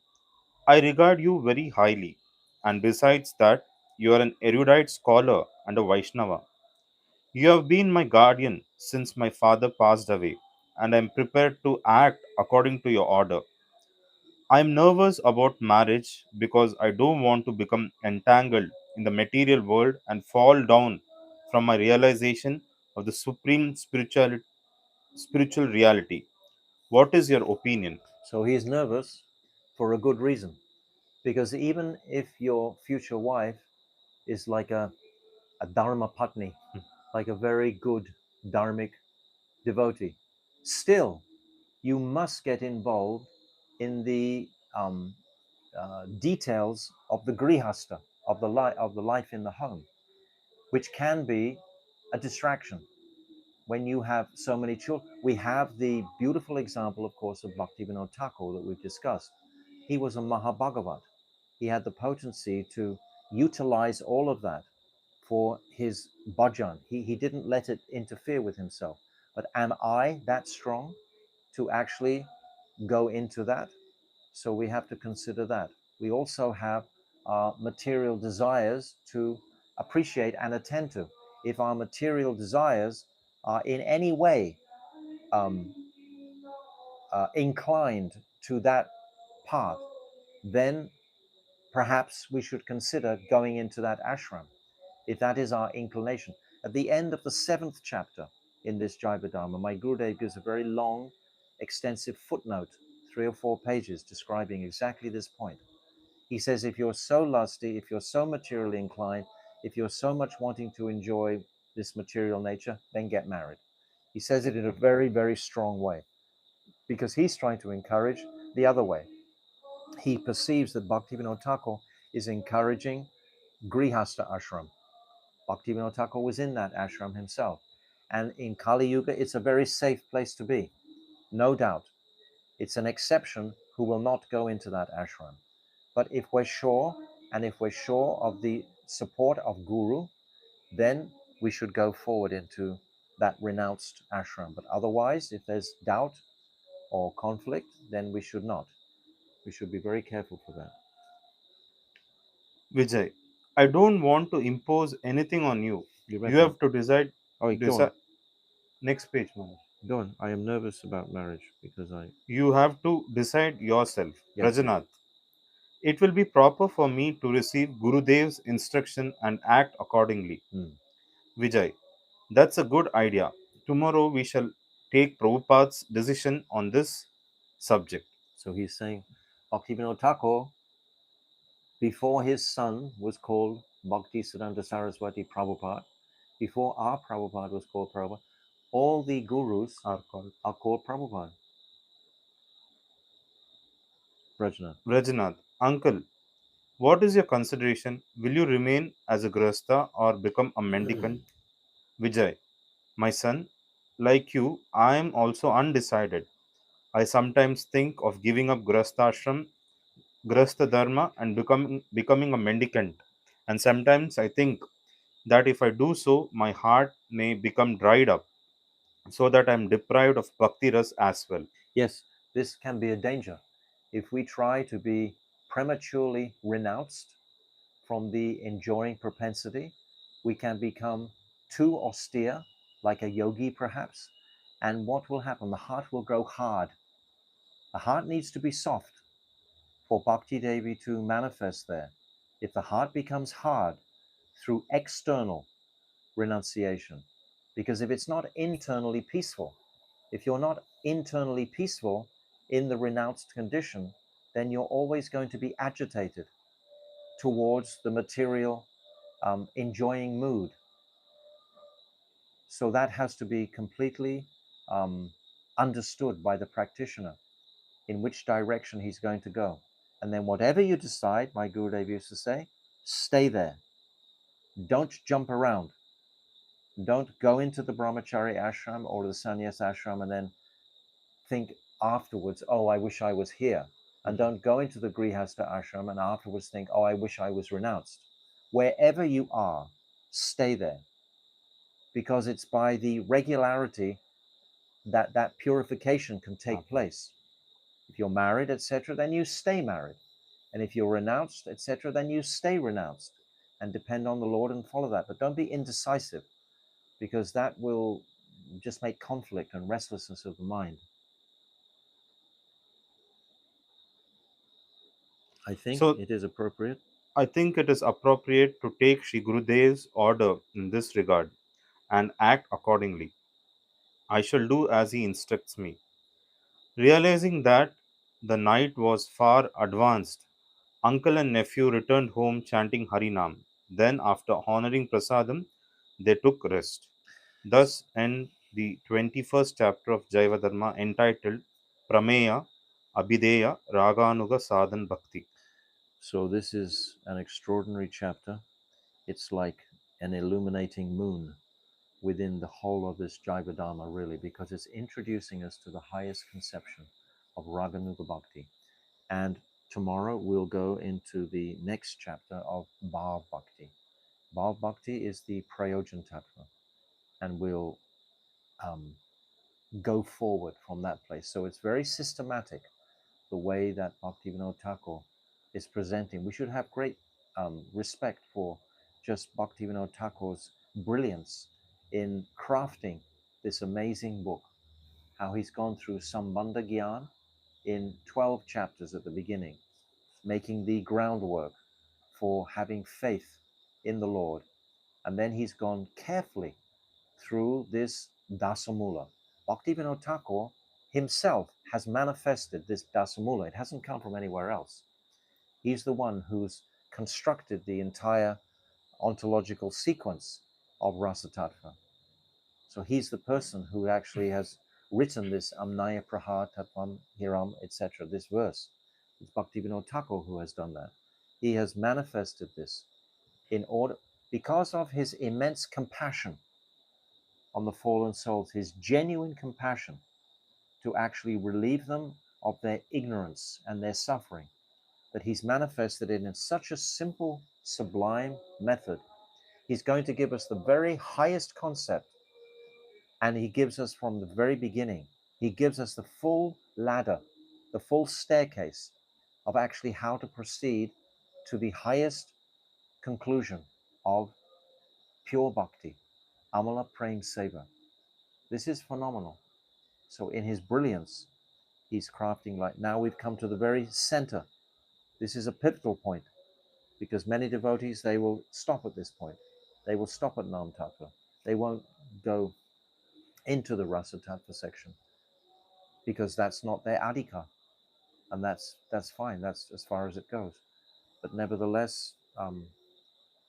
I regard you very highly, and besides that, you are an erudite scholar and a Vaishnava. You have been my guardian since my father passed away, and I am prepared to act according to your order. I am nervous about marriage because I don't want to become entangled in the material world and fall down from my realization of the supreme spiritual reality. What is your opinion? So he is nervous for a good reason, because even if your future wife is like a Dharma Patni, like a very good dharmic devotee, still you must get involved in the details of the grihasta, of the life in the home, which can be a distraction when you have so many children. We have the beautiful example, of course, of Bhaktivinoda Thakur that we've discussed. He was a Mahabhagavat. He had the potency to utilize all of that for his bhajan. He didn't let it interfere with himself. But am I that strong to actually go into that? So we have to consider that. We also have material desires to appreciate and attend to. If our material desires are in any way um, inclined to that path, then perhaps we should consider going into that ashram, if that is our inclination. At the end of the 7th chapter in this Jaiva-Dharma, my Gurudev gives a very long, extensive footnote, 3 or 4 pages, describing exactly this point. He says, if you're so lusty, if you're so materially inclined, if you're so much wanting to enjoy this material nature, then get married. He says it in a very, very strong way, because he's trying to encourage the other way. He perceives that Bhaktivinoda Thakur is encouraging Grihastha ashram. Bhaktivinoda Thakur was in that ashram himself. And in Kali Yuga, it's a very safe place to be, no doubt. It's an exception who will not go into that ashram. But if we're sure, and if we're sure of the support of Guru, then we should go forward into that renounced ashram. But otherwise, if there's doubt or conflict, then we should not. We should be very careful for that. Vijay, I don't want to impose anything on you. You You read that? have to decide. Oh, go on. decide Next page, Manoj. Go on. I am nervous about marriage because I. You have to decide yourself. Yes. Rajanath, it will be proper for me to receive Gurudev's instruction and act accordingly. Hmm. Vijay, that's a good idea. Tomorrow we shall take Prabhupada's decision on this subject. So he's saying Bhaktivinoda Thakur, before his son was called Bhakti Siddhanta Saraswati Prabhupada, before our Prabhupada was called Prabhupada, all the gurus Are called. are called Prabhupada. Rajna. Rajanath, uncle, what is your consideration? Will you remain as a grasta or become a mendicant? Vijay, my son, like you, I am also undecided. I sometimes think of giving up grastashram, grasta dharma, and becoming a mendicant. And sometimes I think that if I do so, my heart may become dried up, so that I am deprived of bhakti ras as well. Yes, this can be a danger. If we try to be prematurely renounced from the enjoying propensity, we can become too austere, like a yogi perhaps. And what will happen? The heart will grow hard. The heart needs to be soft for Bhakti Devi to manifest there. If the heart becomes hard through external renunciation, because if it's not internally peaceful, if you're not internally peaceful in the renounced condition, then you're always going to be agitated towards the material enjoying mood. So that has to be completely understood by the practitioner, in which direction he's going to go. And then whatever you decide, my Gurudev used to say, Stay there. Don't jump around. Don't go into the brahmachari ashram or the sannyas ashram and then think afterwards, oh, I wish I was here. And don't go into the grihastha ashram and afterwards think, oh, I wish I was renounced. Wherever you are, stay there, because it's by the regularity that that purification can take place. If you're married, etc., then you stay married. And if you're renounced, etc., then you stay renounced and depend on the Lord and follow that. But don't be indecisive, because that will just make conflict and restlessness of the mind. I think So it is appropriate. I think it is appropriate to take Sri Gurudev's order in this regard and act accordingly. I shall do as he instructs me. Realizing that the night was far advanced, uncle and nephew returned home chanting Harinam. Then, after honoring Prasadam, they took rest. Thus end the 21st chapter of Jaiva-Dharma entitled Prameya Abhideya Raganuga Sadhan Bhakti. So this is an extraordinary chapter. It's like an illuminating moon within the whole of this Jaiva-Dharma, really, because it's introducing us to the highest conception of Raganuga Bhakti. And tomorrow we'll go into the next chapter of Bhav Bhakti. Bhav Bhakti is the Prayojan Tattva, and we'll go forward from that place. So it's very systematic, the way that Bhaktivinoda Thakur is presenting. We should have great respect for just Bhaktivinoda Thakur's brilliance in crafting this amazing book, how he's gone through Sambandha Gyan in 12 chapters at the beginning, making the groundwork for having faith in the Lord. And then he's gone carefully through this Dasamula. Bhaktivinoda Thakur himself has manifested this Dasamula. It hasn't come from anywhere else. He's the one who's constructed the entire ontological sequence of Rasa Tattva. So he's the person who actually has written this Amnaya Praha Tattvam Hiram, etc., this verse. It's Bhaktivinoda Thakur who has done that. He has manifested this in order, because of his immense compassion on the fallen souls, his genuine compassion to actually relieve them of their ignorance and their suffering, that he's manifested it in such a simple, sublime method. He's going to give us the very highest concept, and he gives us from the very beginning. He gives us the full ladder, the full staircase of actually how to proceed to the highest conclusion of pure bhakti, Amala Prem Seva. This is phenomenal. So in his brilliance, he's crafting, like, now we've come to the very center. This is a pivotal point, because many devotees, they will stop at this point. They will stop at Nam Tattva. They won't go into the Rasa Tattva section, because that's not their adhika, and that's fine. That's as far as it goes. But nevertheless,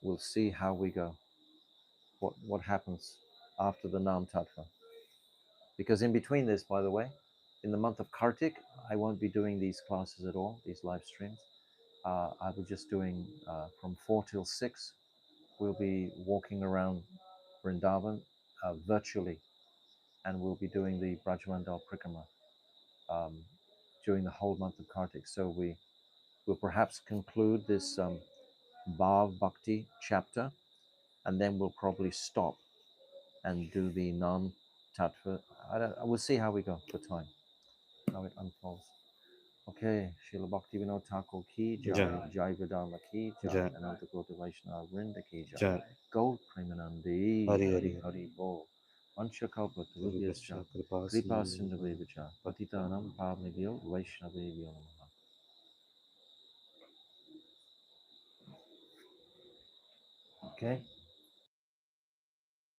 we'll see how we go. What happens after the Nam Tattva? Because in between this, by the way, in the month of Kartik, I won't be doing these classes at all, these live streams. I was just doing from 4 till 6. We'll be walking around Vrindavan virtually, and we'll be doing the Brajmandal Prikrama during the whole month of Kartik. So we will perhaps conclude this Bhav Bhakti chapter, and then we'll probably stop and do the Nam Tattva. We'll see how we go for time, how it unfolds. Okay, Srila Bhaktivinoda Thakur ki Jai, jai, Jaiva-Dharma ki jai, Jai, Ananta Kota Vaishnava Vrinda ki jai, Jai, Gold Premanandi, Hari Hari Hari, Hari Bol, Vanchakalpa Tarubhyascha, Gurubhyascha Kripa Kripa Sindhu Sindhuvevacha, Patitanam Patitanam. Pavnibhyo Vaishnavebhyo Namaha. Okay.